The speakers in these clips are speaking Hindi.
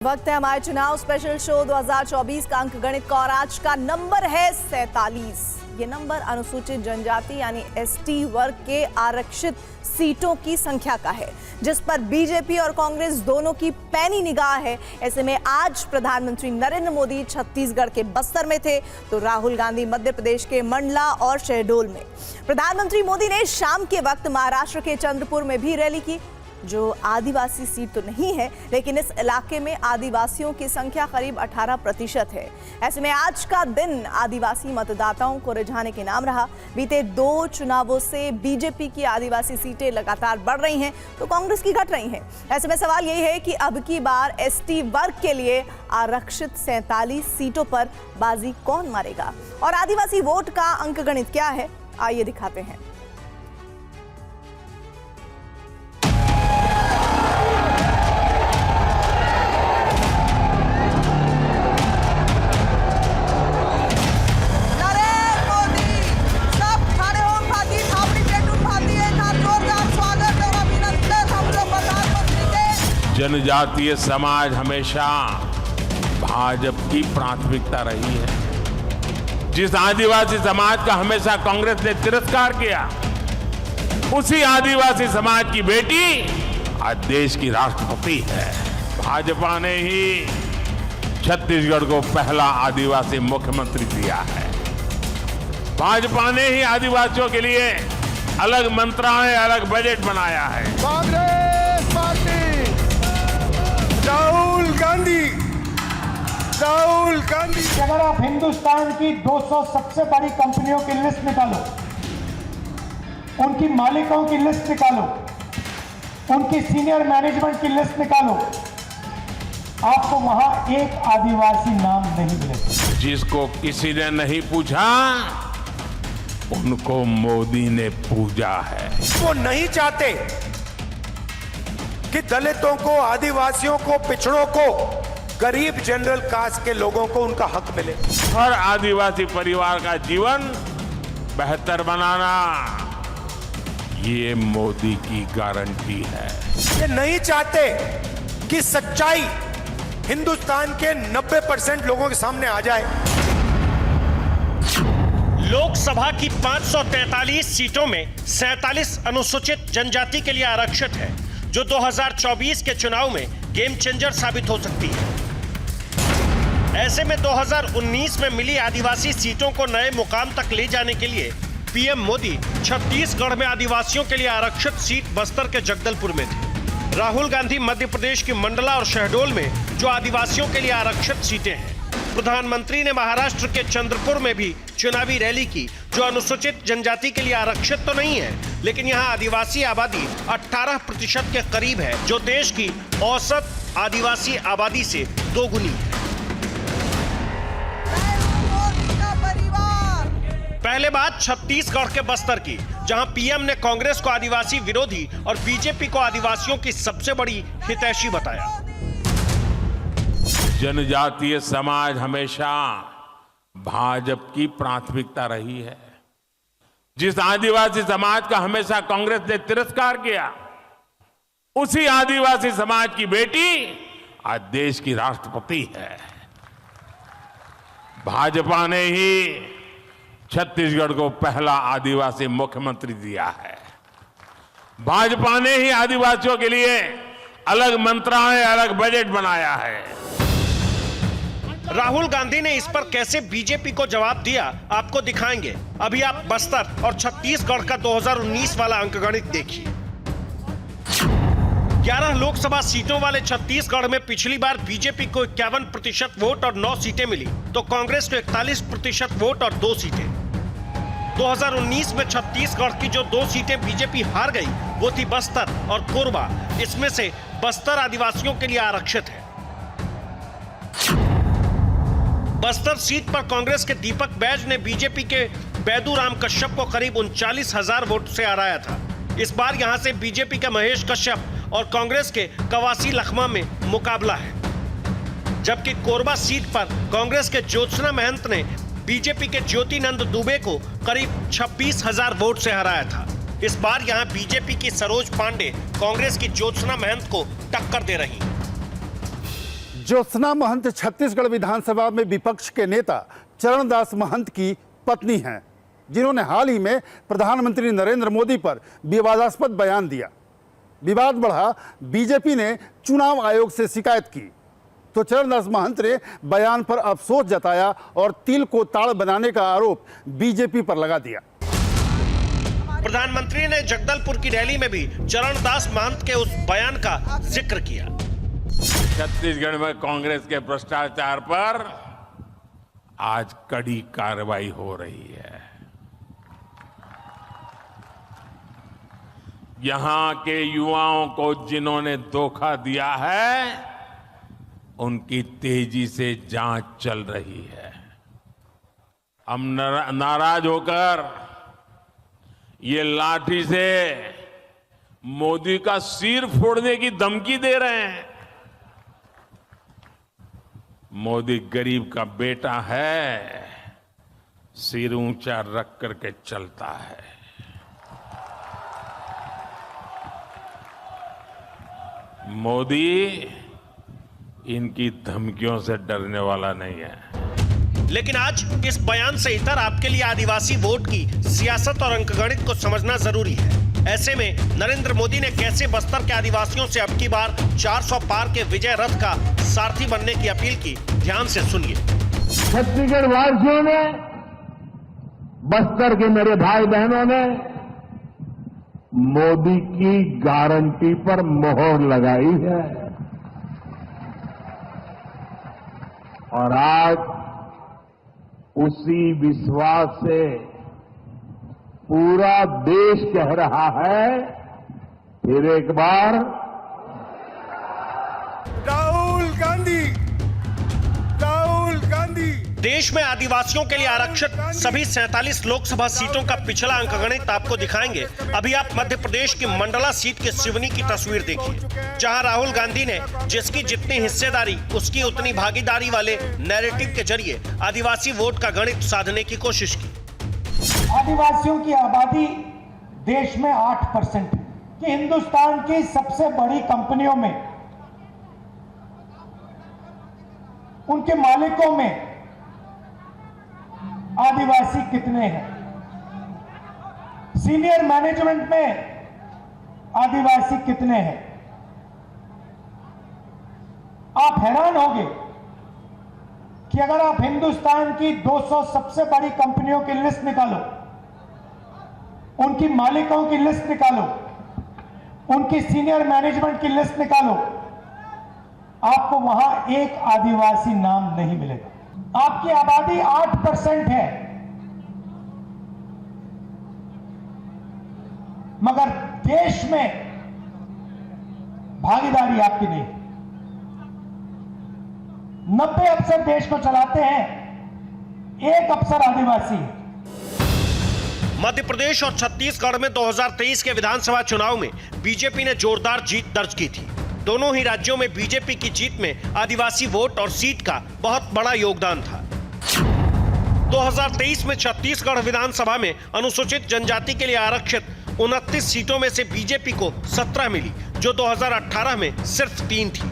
वक्त है हमारे चुनाव स्पेशल शो 2024 का अंक गणित का और आज का नंबर है 47। ये नंबर अनुसूचित जनजाति यानी एसटी वर्ग के आरक्षित सीटों की संख्या का है, जिस पर बीजेपी और कांग्रेस दोनों की पैनी निगाह है। ऐसे में आज प्रधानमंत्री नरेंद्र मोदी छत्तीसगढ़ के बस्तर में थे तो राहुल गांधी मध्य प्रदेश के मंडला और शहडोल में। प्रधानमंत्री मोदी ने शाम के वक्त महाराष्ट्र के चंद्रपुर में भी रैली की, जो आदिवासी सीट तो नहीं है लेकिन इस इलाके में आदिवासियों की संख्या करीब 18% है। ऐसे में आज का दिन आदिवासी मतदाताओं को रिझाने के नाम रहा। बीते 2 चुनावों से बीजेपी की आदिवासी सीटें लगातार बढ़ रही हैं तो कांग्रेस की घट रही हैं। ऐसे में सवाल यही है कि अब की बार एसटी वर्ग के लिए आरक्षित 47 सीटों पर बाजी कौन मारेगा और आदिवासी वोट का अंकगणित क्या है, आइए दिखाते हैं। जनजातीय समाज हमेशा भाजपा की प्राथमिकता रही है। जिस आदिवासी समाज का हमेशा कांग्रेस ने तिरस्कार किया, उसी आदिवासी समाज की बेटी आज देश की राष्ट्रपति है। भाजपा ने ही छत्तीसगढ़ को पहला आदिवासी मुख्यमंत्री दिया है। भाजपा ने ही आदिवासियों के लिए अलग मंत्रालय, अलग बजट बनाया है। कांग्रेस पार्टी राहुल गांधी। अगर आप हिंदुस्तान की 200 सबसे बड़ी कंपनियों की लिस्ट निकालो, उनकी मालिकों की लिस्ट निकालो, उनकी सीनियर मैनेजमेंट की लिस्ट निकालो, आपको वहां एक आदिवासी नाम नहीं मिलेगा। जिसको किसी ने नहीं पूछा, उनको मोदी ने पूजा है। वो नहीं चाहते कि दलितों को, आदिवासियों को, पिछड़ों को, गरीब जनरल कास्ट के लोगों को उनका हक मिले। हर आदिवासी परिवार का जीवन बेहतर बनाना, ये मोदी की गारंटी है। ये नहीं चाहते कि सच्चाई हिंदुस्तान के 90% लोगों के सामने आ जाए। लोकसभा की 543 सीटों में 47 अनुसूचित जनजाति के लिए आरक्षित है, जो 2024 के चुनाव में गेम चेंजर साबित हो सकती है। ऐसे में 2019 में मिली आदिवासी सीटों को नए मुकाम तक ले जाने के लिए पीएम मोदी छत्तीसगढ़ में आदिवासियों के लिए आरक्षित सीट बस्तर के जगदलपुर में थे। राहुल गांधी मध्य प्रदेश की मंडला और शहडोल में, जो आदिवासियों के लिए आरक्षित सीटें हैं। प्रधानमंत्री ने महाराष्ट्र के चंद्रपुर में भी चुनावी रैली की, जो अनुसूचित जनजाति के लिए आरक्षित तो नहीं है लेकिन यहाँ आदिवासी आबादी 18% के करीब है, जो देश की औसत आदिवासी आबादी से 2 गुनी है। पहले बात छत्तीसगढ़ के बस्तर की, जहां पीएम ने कांग्रेस को आदिवासी विरोधी और बीजेपी को आदिवासियों की सबसे बड़ी हितैषी बताया। जनजातीय समाज हमेशा भाजपा की प्राथमिकता रही है। जिस आदिवासी समाज का हमेशा कांग्रेस ने तिरस्कार किया, उसी आदिवासी समाज की बेटी आज देश की राष्ट्रपति है। भाजपा ने ही छत्तीसगढ़ को पहला आदिवासी मुख्यमंत्री दिया है। भाजपा ने ही आदिवासियों के लिए अलग मंत्रालय, अलग बजट बनाया है। राहुल गांधी ने इस पर कैसे बीजेपी को जवाब दिया, आपको दिखाएंगे। अभी आप बस्तर और छत्तीसगढ़ का 2019 वाला अंकगणित देखिए। 11 लोकसभा सीटों वाले छत्तीसगढ़ में पिछली बार बीजेपी को 51% वोट और 9 सीटें मिली, तो कांग्रेस को 41% वोट और 2 सीटें। 2019 में छत्तीसगढ़ की जो 2 सीटें बीजेपी हार गई, वो थी बस्तर और कोरबा। इसमें से बस्तर आदिवासियों के लिए आरक्षित है। बस्तर सीट पर कांग्रेस के दीपक बैज ने बीजेपी के बैदूराम कश्यप को करीब 39,000 वोट से हराया था। इस बार यहां से बीजेपी के महेश कश्यप और कांग्रेस के कवासी लखमा में मुकाबला है, जबकि कोरबा सीट पर कांग्रेस के ज्योत्सना महंत ने बीजेपी के ज्योतिनंद दुबे को करीब 26,000 वोट से हराया था। इस बार यहां बीजेपी की सरोज पांडे कांग्रेस की ज्योत्सना महंत को टक्कर दे रही। ज्योत्सना महंत छत्तीसगढ़ विधानसभा में विपक्ष के नेता चरणदास महंत की पत्नी हैं, जिन्होंने हाल ही में प्रधानमंत्री नरेंद्र मोदी पर विवादास्पद बयान दिया। विवाद बढ़ा, बीजेपी ने चुनाव आयोग से शिकायत की तो चरणदास महंत ने बयान पर अफसोस जताया और तिल को ताड़ बनाने का आरोप बीजेपी पर लगा दिया। प्रधानमंत्री ने जगदलपुर की रैली में भी चरणदास महंत के उस बयान का जिक्र किया। छत्तीसगढ़ में कांग्रेस के भ्रष्टाचार पर आज कड़ी कार्रवाई हो रही है। यहां के युवाओं को जिन्होंने धोखा दिया है, उनकी तेजी से जांच चल रही है। हम नाराज होकर ये लाठी से मोदी का सिर फोड़ने की धमकी दे रहे हैं। मोदी गरीब का बेटा है, सिर ऊंचा रख करके चलता है। मोदी इनकी धमकियों से डरने वाला नहीं है। लेकिन आज इस बयान से इतर आपके लिए आदिवासी वोट की सियासत और अंकगणित को समझना जरूरी है। ऐसे में नरेंद्र मोदी ने कैसे बस्तर के आदिवासियों से अब की बार 400 पार के विजय रथ का सारथी बनने की अपील की, ध्यान से सुनिए। छत्तीसगढ़ वासियों ने, बस्तर के मेरे भाई बहनों ने मोदी की गारंटी पर मोहर लगाई है और आज उसी विश्वास से पूरा देश कह रहा है, फिर एक बार राहुल गांधी, राहुल गांधी। देश में आदिवासियों के लिए आरक्षित सभी 47 लोकसभा सीटों का पिछला अंकगणित आपको दिखाएंगे। अभी आप मध्य प्रदेश की मंडला सीट के सिवनी की तस्वीर देखिए, जहां राहुल गांधी ने जिसकी जितनी हिस्सेदारी उसकी उतनी भागीदारी वाले नैरेटिव के जरिए आदिवासी वोट का गणित साधने की कोशिश की। आदिवासियों की आबादी देश में 8% है कि हिंदुस्तान की सबसे बड़ी कंपनियों में उनके मालिकों में आदिवासी कितने हैं, सीनियर मैनेजमेंट में आदिवासी कितने हैं। आप हैरान होंगे कि अगर आप हिंदुस्तान की 200 सबसे बड़ी कंपनियों की लिस्ट निकालो, उनकी मालिकों की लिस्ट निकालो, उनकी सीनियर मैनेजमेंट की लिस्ट निकालो, आपको वहां एक आदिवासी नाम नहीं मिलेगा। आपकी आबादी 8% है, मगर देश में भागीदारी आपकी नहीं। 90 अफसर देश को चलाते हैं, एक अफसर आदिवासी है। मध्य प्रदेश और छत्तीसगढ़ में 2023 के विधानसभा चुनाव में बीजेपी ने जोरदार जीत दर्ज की थी। दोनों ही राज्यों में बीजेपी की जीत में आदिवासी वोट और सीट का बहुत बड़ा योगदान था। 2023 में छत्तीसगढ़ विधानसभा में अनुसूचित जनजाति के लिए आरक्षित 29 सीटों में से बीजेपी को 17 मिली, जो 2018 में सिर्फ 3 थी।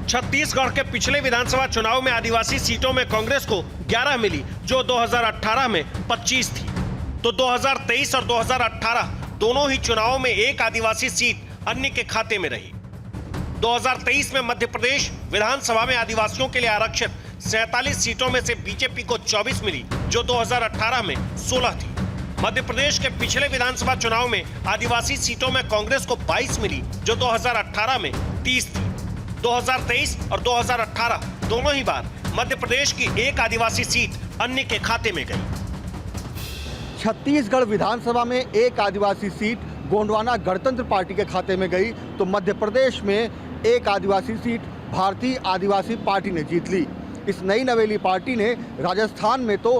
छत्तीसगढ़ के पिछले विधानसभा चुनाव में आदिवासी सीटों में कांग्रेस को 11 मिली, जो 2018 में 25 थी। तो 2023 और 2018 दोनों ही चुनावों में एक आदिवासी सीट अन्य के खाते में रही। 2023 में मध्य प्रदेश विधानसभा में आदिवासियों के लिए आरक्षित 47 सीटों में से बीजेपी को 24 मिली, जो 2018 में 16 थी। मध्य प्रदेश के पिछले विधानसभा चुनाव में आदिवासी सीटों में कांग्रेस को 22 मिली, जो 2018 में 30 थी। 2023 और 2018 दोनों ही बार मध्य प्रदेश की एक आदिवासी सीट अन्य के खाते में गई। छत्तीसगढ़ विधानसभा में एक आदिवासी सीट गोंडवाना गणतंत्र पार्टी के खाते में गई, तो मध्य प्रदेश में एक आदिवासी सीट भारतीय आदिवासी पार्टी ने जीत ली। इस नई नवेली पार्टी ने राजस्थान में तो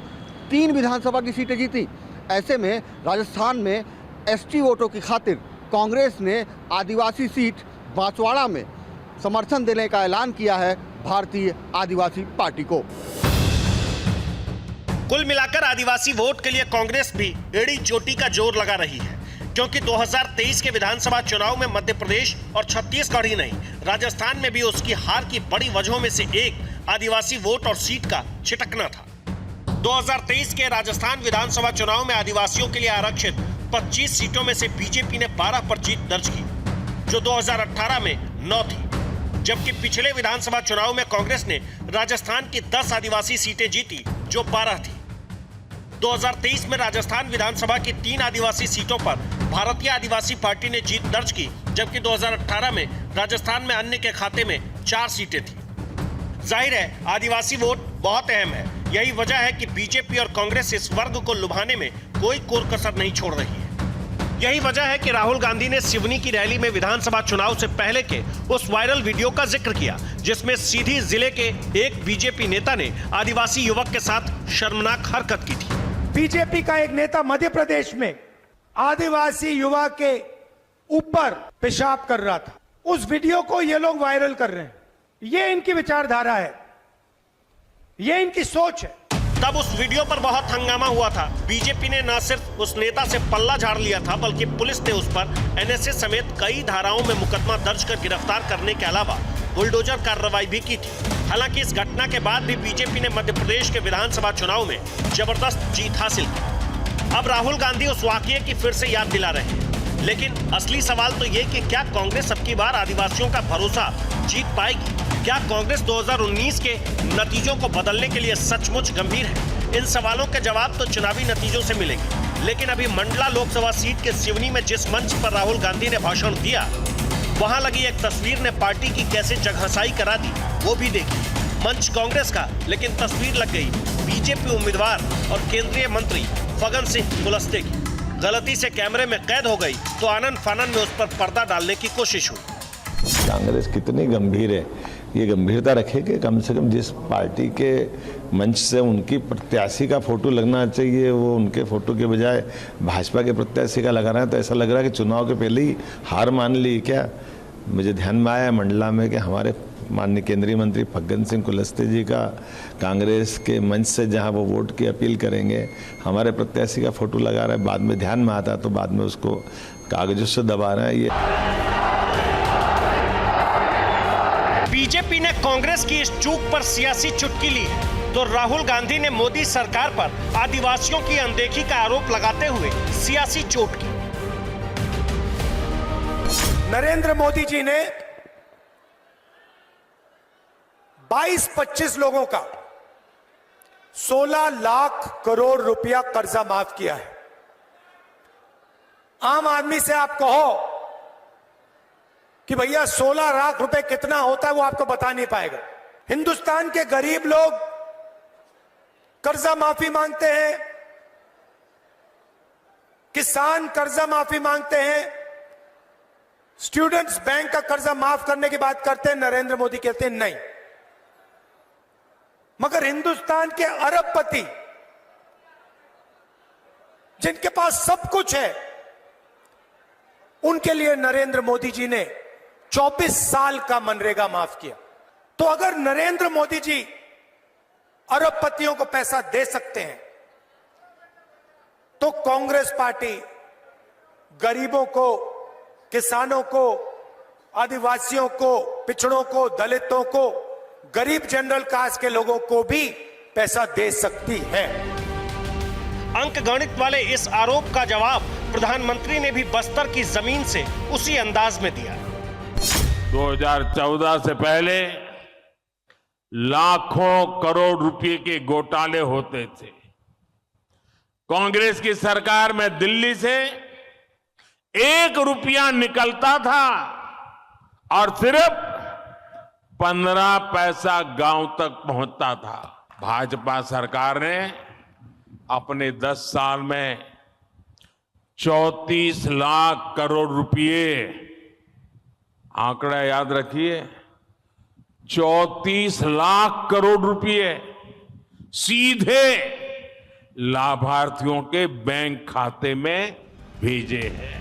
3 विधानसभा की सीटें जीती। ऐसे में राजस्थान में एसटी वोटों की खातिर कांग्रेस ने आदिवासी सीट बांसवाड़ा में समर्थन देने का ऐलान किया है भारतीय आदिवासी पार्टी को। कुल मिलाकर आदिवासी वोट के लिए कांग्रेस भी एड़ी चोटी का जोर लगा रही है। क्योंकि 2023 के विधानसभा चुनाव में मध्य प्रदेश और छत्तीसगढ़ ही नहीं, राजस्थान में भी उसकी हार की बड़ी वजहों में से एक आदिवासी वोट और सीट का छिटकना था। 2023 के राजस्थान विधानसभा चुनाव में आदिवासियों के लिए आरक्षित 25 सीटों में से बीजेपी ने 12 पर जीत दर्ज की, जो 2018 में 9 थी। जबकि पिछले विधानसभा चुनाव में कांग्रेस ने राजस्थान की 10 आदिवासी सीटें जीती, जो 12 थी। 2023 में राजस्थान विधानसभा की 3 आदिवासी सीटों पर भारतीय आदिवासी पार्टी ने जीत दर्ज की, जबकि 2018 में राजस्थान में अन्य के खाते में 4 सीटें थी। जाहिर है आदिवासी वोट बहुत अहम है। यही वजह है कि बीजेपी और कांग्रेस इस वर्ग को लुभाने में कोई कोर कसर नहीं छोड़ रही है। यही वजह है कि राहुल गांधी ने सिवनी की रैली में विधानसभा चुनाव से पहले के उस वायरल वीडियो का जिक्र किया, जिसमें सीधी जिले के एक बीजेपी नेता ने आदिवासी युवक के साथ शर्मनाक हरकत की थी। बीजेपी का एक नेता मध्य प्रदेश में आदिवासी युवा के ऊपर पेशाब कर रहा था। उस वीडियो को ये लोग वायरल कर रहे हैं। ये इनकी विचारधारा है, ये इनकी सोच है। तब उस वीडियो पर बहुत हंगामा हुआ था। बीजेपी ने न सिर्फ उस नेता से पल्ला झाड़ लिया था, बल्कि पुलिस ने उस पर एनएसए समेत कई धाराओं में मुकदमा दर्ज कर गिरफ्तार करने के अलावा बुलडोजर कार्रवाई भी की थी। हालांकि इस घटना के बाद भी बीजेपी ने मध्य प्रदेश के विधानसभा चुनाव में जबरदस्त जीत हासिल की। अब राहुल गांधी उस वाकये की फिर से याद दिला रहे हैं। लेकिन असली सवाल तो ये कि क्या कांग्रेस अब की बार आदिवासियों का भरोसा जीत पाएगी? क्या कांग्रेस 2019 के नतीजों को बदलने के लिए सचमुच गंभीर है? इन सवालों के जवाब तो चुनावी नतीजों से मिलेंगे। लेकिन अभी मंडला लोकसभा सीट के सिवनी में जिस मंच पर राहुल गांधी ने भाषण दिया, वहां लगी एक तस्वीर ने पार्टी की कैसे जगहसाई करा दी, वो भी देखी। मंच कांग्रेस का, लेकिन तस्वीर लग गई बीजेपी उम्मीदवार और केंद्रीय मंत्री फग्गन सिंह कुलस्ते की। गलती से कैमरे में कैद हो गई तो आनन फानन में उस पर पर्दा डालने की कोशिश हुई। कांग्रेस कितनी गंभीर है, ये गंभीरता रखे कि कम से कम जिस पार्टी के मंच से उनकी प्रत्याशी का फोटो लगना चाहिए, वो उनके फोटो के बजाय भाजपा के प्रत्याशी का लगा रहा है। तो ऐसा लग रहा है कि चुनाव के पहले ही हार मान ली क्या। मुझे ध्यान में आया मंडला में कि हमारे माननीय केंद्रीय मंत्री फग्गन सिंह कुलस्ते जी का कांग्रेस के मंच से जहां वो वोट की अपील करेंगे, हमारे प्रत्याशी का फोटो लगा रहे हैं। बाद में ध्यान में आता तो बाद में उसको कागजों से दबा रहे हैं। ये बीजेपी ने कांग्रेस की इस चूक पर सियासी चुटकी ली है, तो राहुल गांधी ने मोदी सरकार पर आदिवासियों की अनदेखी का आरोप लगाते हुए सियासी चोट की। नरेंद्र मोदी जी ने 22-25 लोगों का 16 लाख करोड़ रुपया कर्जा माफ किया है। आम आदमी से आप कहो कि भैया 16 लाख रुपए कितना होता है, वो आपको बता नहीं पाएगा। हिंदुस्तान के गरीब लोग कर्जा माफी मांगते हैं, किसान कर्जा माफी मांगते हैं, स्टूडेंट्स बैंक का कर्जा माफ करने की बात करते हैं। नरेंद्र मोदी कहते हैं नहीं। मगर हिंदुस्तान के अरबपति जिनके पास सब कुछ है, उनके लिए नरेंद्र मोदी जी ने 24 साल का मनरेगा माफ किया। तो अगर नरेंद्र मोदी जी अरबपतियों को पैसा दे सकते हैं, तो कांग्रेस पार्टी गरीबों को, किसानों को, आदिवासियों को, पिछड़ों को, दलितों को, गरीब जनरल कास्ट के लोगों को भी पैसा दे सकती है। अंक गणित वाले इस आरोप का जवाब प्रधानमंत्री ने भी बस्तर की जमीन से उसी अंदाज में दिया। 2014 से पहले लाखों करोड़ रुपए के घोटाले होते थे। कांग्रेस की सरकार में दिल्ली से 1 रुपया निकलता था और सिर्फ 15 पैसा गांव तक पहुंचता था। भाजपा सरकार ने अपने 10 साल में 34 लाख करोड़ रुपए, आंकड़ा याद रखिए, 34 लाख करोड़ रुपए सीधे लाभार्थियों के बैंक खाते में भेजे हैं।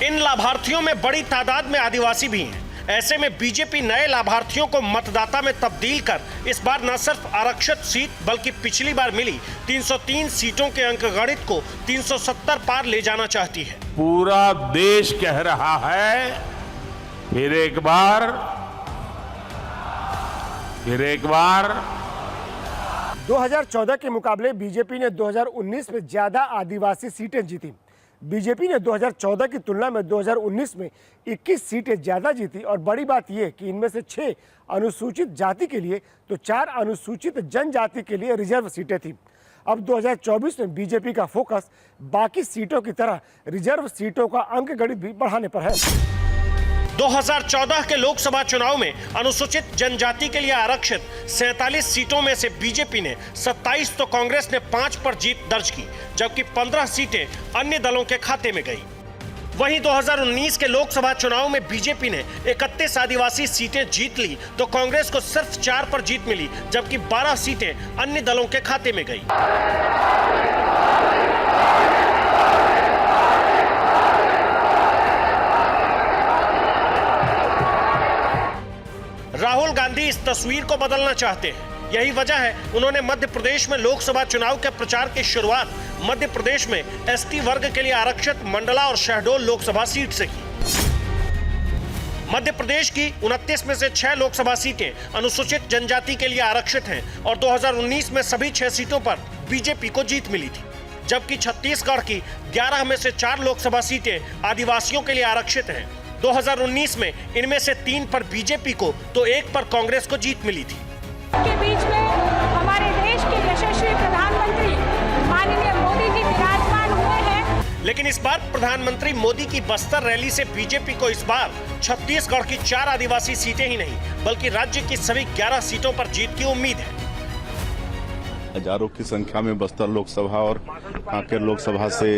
इन लाभार्थियों में बड़ी तादाद में आदिवासी भी हैं। ऐसे में बीजेपी नए लाभार्थियों को मतदाता में तब्दील कर इस बार न सिर्फ आरक्षित सीट बल्कि पिछली बार मिली 303 सीटों के अंकगणित को 370 पार ले जाना चाहती है। पूरा देश कह रहा है फिर एक बार 2014 के मुकाबले बीजेपी ने 2019 में ज्यादा आदिवासी सीटें जीती। बीजेपी ने 2014 की तुलना में 2019 में 21 सीटें ज्यादा जीती और बड़ी बात यह कि इनमें से 6 अनुसूचित जाति के लिए तो 4 अनुसूचित जनजाति के लिए रिजर्व सीटें थी। अब 2024 में बीजेपी का फोकस बाकी सीटों की तरह रिजर्व सीटों का अंकगणित भी बढ़ाने पर है। 2014 के लोकसभा चुनाव में अनुसूचित जनजाति के लिए आरक्षित 47 सीटों में से बीजेपी ने 27 तो कांग्रेस ने 5 पर जीत दर्ज की, जबकि 15 सीटें अन्य दलों के खाते में गई। वहीं 2019 के लोकसभा चुनाव में बीजेपी ने 31 आदिवासी सीटें जीत ली तो कांग्रेस को सिर्फ 4 पर जीत मिली, जबकि 12 सीटें अन्य दलों के खाते में गई। राहुल गांधी इस तस्वीर को बदलना चाहते हैं। यही वजह है उन्होंने मध्य प्रदेश में लोकसभा चुनाव के प्रचार की शुरुआत मध्य प्रदेश में एसटी वर्ग के लिए आरक्षित मंडला और शहडोल लोकसभा सीट से की। मध्य प्रदेश की 29 में से 6 लोकसभा सीटें अनुसूचित जनजाति के लिए आरक्षित हैं और 2019 में सभी 6 सीटों पर बीजेपी को जीत मिली थी, जबकि छत्तीसगढ़ की 11 में से 4 लोकसभा सीटें आदिवासियों के लिए आरक्षित हैं। 2019 में इनमें से 3 पर बीजेपी को तो 1 पर कांग्रेस को जीत मिली थी। के बीच में हमारे देश के यशस्वी प्रधानमंत्री माननीय मोदी जी विराजमान हुए हैं। लेकिन इस बार प्रधानमंत्री मोदी की बस्तर रैली से बीजेपी को इस बार छत्तीसगढ़ की 4 आदिवासी सीटें ही नहीं बल्कि राज्य की सभी 11 सीटों पर जीत की उम्मीद है। हजारों की संख्या में बस्तर लोकसभा और कांकेर लोकसभा से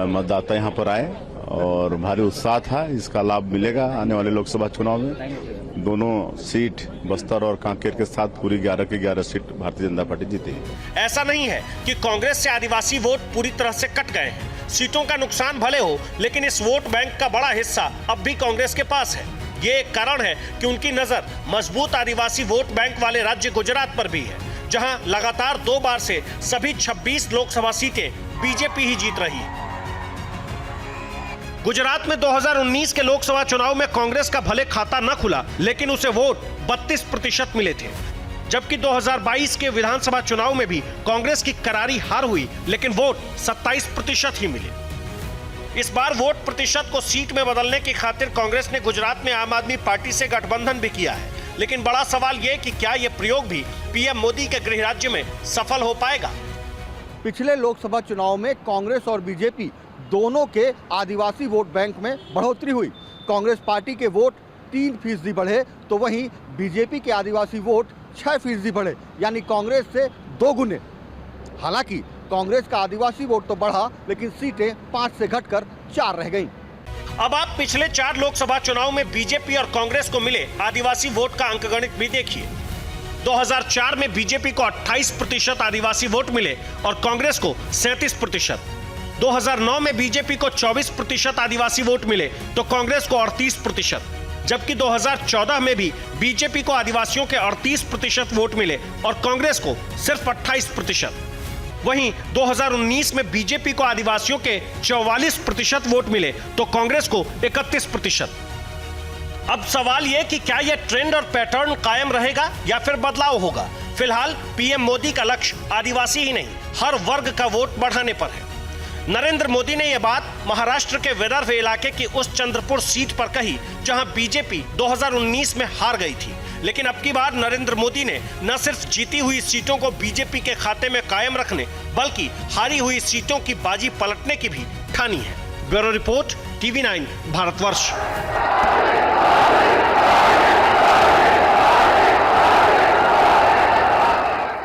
मतदाता यहां पर आए और भारी उत्साह था। इसका लाभ मिलेगा आने वाले लोकसभा चुनाव में। दोनों सीट बस्तर और कांकेर के साथ पूरी 11 की 11 सीट भारतीय जनता पार्टी जीती। ऐसा नहीं है कि कांग्रेस से आदिवासी वोट पूरी तरह से कट गए हैं। सीटों का नुकसान भले हो, लेकिन इस वोट बैंक का बड़ा हिस्सा अब भी कांग्रेस के पास है। ये एक कारण है कि उनकी नजर मजबूत आदिवासी वोट बैंक वाले राज्य गुजरात पर भी है, जहां लगातार 2 बार से सभी 26 लोकसभा सीटें बीजेपी ही जीत रही है। गुजरात में 2019 के लोकसभा चुनाव में कांग्रेस का भले खाता न खुला, लेकिन उसे वोट 32% मिले थे, जबकि 2022 के विधानसभा चुनाव में भी कांग्रेस की करारी हार हुई, लेकिन वोट 27% ही मिले। इस बार वोट प्रतिशत को सीट में बदलने की खातिर कांग्रेस ने गुजरात में आम आदमी पार्टी से गठबंधन भी किया है, लेकिन बड़ा सवाल यह कि क्या यह प्रयोग भी पीएम मोदी के गृह राज्य में सफल हो पाएगा। पिछले लोकसभा चुनाव में कांग्रेस और बीजेपी दोनों के आदिवासी वोट बैंक में बढ़ोतरी हुई। कांग्रेस पार्टी के वोट 3% बढ़े तो वहीं बीजेपी के आदिवासी वोट 6% बढ़े, यानी कांग्रेस से 2 गुने। हालांकि कांग्रेस का आदिवासी वोट तो बढ़ा, लेकिन सीटें 5 से घटकर 4 रह गईं। अब आप पिछले 4 लोकसभा चुनाव में बीजेपी और कांग्रेस को मिले आदिवासी वोट का अंकगणित भी देखिए। 2004 में बीजेपी को 28% आदिवासी वोट मिले और कांग्रेस को 37%। 2009 में बीजेपी को 24% आदिवासी वोट मिले तो कांग्रेस को 38%, जबकि 2014 में भी बीजेपी को आदिवासियों के 38% वोट मिले और कांग्रेस को सिर्फ 28%। वहीं 2019 में बीजेपी को आदिवासियों के 44% वोट मिले तो कांग्रेस को 31%। अब सवाल यह कि क्या यह ट्रेंड और पैटर्न कायम रहेगा या फिर बदलाव होगा। फिलहाल पीएम मोदी का लक्ष्य आदिवासी ही नहीं, हर वर्ग का वोट बढ़ाने पर है। नरेंद्र मोदी ने यह बात महाराष्ट्र के विदर्भ इलाके की उस चंद्रपुर सीट पर कही, जहां बीजेपी 2019 में हार गई थी, लेकिन अब की बार नरेंद्र मोदी ने न सिर्फ जीती हुई सीटों को बीजेपी के खाते में कायम रखने, बल्कि हारी हुई सीटों की बाजी पलटने की भी ठानी है। Bureau report, TV9 Bharatvarsh.